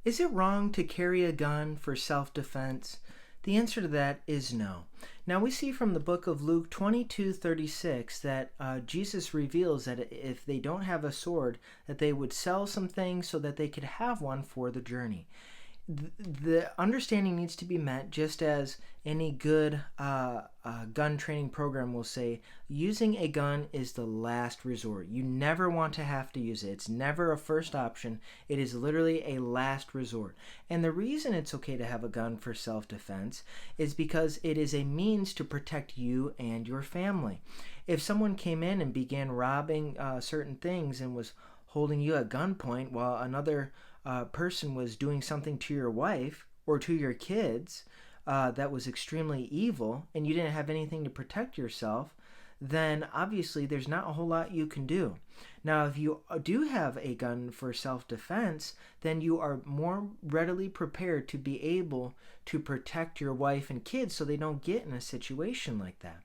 Is it wrong to carry a gun for self-defense? The answer to that is no. Now we see from the book of Luke 22:36 that Jesus reveals that if they don't have a sword, that they would sell some things so that they could have one for the journey. The understanding needs to be met, just as any good gun training program will say. Using a gun is the last resort. You never want to have to use it. It's never a first option. It is literally a last resort. And the reason it's okay to have a gun for self-defense is because it is a means to protect you and your family. If someone came in and began robbing certain things and was holding you at gunpoint while another person was doing something to your wife or to your kids that was extremely evil, and you didn't have anything to protect yourself, then obviously there's not a whole lot you can do. Now, if you do have a gun for self-defense, then you are more readily prepared to be able to protect your wife and kids so they don't get in a situation like that.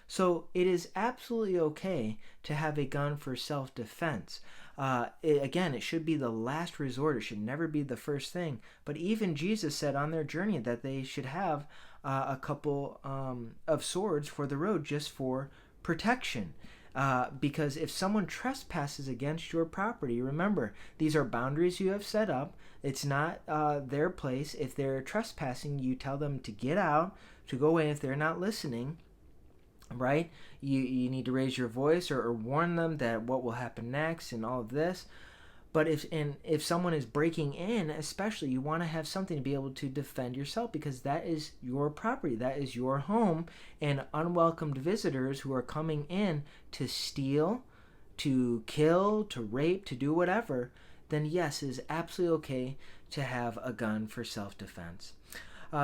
So it is absolutely okay to have a gun for self-defense. Again, it should be the last resort. It should never be the first thing. But even Jesus said on their journey that they should have a couple of swords for the road, just for protection. Because if someone trespasses against your property, remember, these are boundaries you have set up. It's not their place. If they're trespassing, you tell them to get out, to go away. If they're not listening, right, you need to raise your voice, or warn them that what will happen next and all of this. But if someone is breaking in, especially, you want to have something to be able to defend yourself, because that is your property, that is your home, and unwelcomed visitors who are coming in to steal, to kill, to rape, to do whatever, then yes, it is absolutely okay to have a gun for self-defense.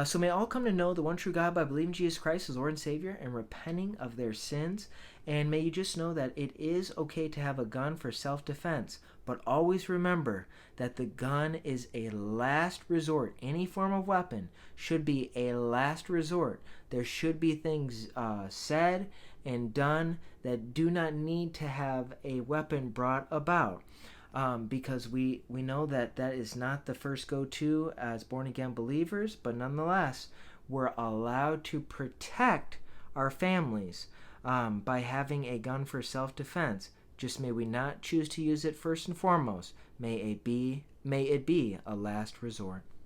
So may all come to know the one true God by believing Jesus Christ as Lord and Savior and repenting of their sins. And may you just know that it is okay to have a gun for self-defense. But always remember that the gun is a last resort. Any form of weapon should be a last resort. There should be things said and done that do not need to have a weapon brought about. Because we know that that is not the first go-to as born-again believers, but nonetheless, we're allowed to protect our families by having a gun for self-defense. Just may we not choose to use it first and foremost. May it be a last resort.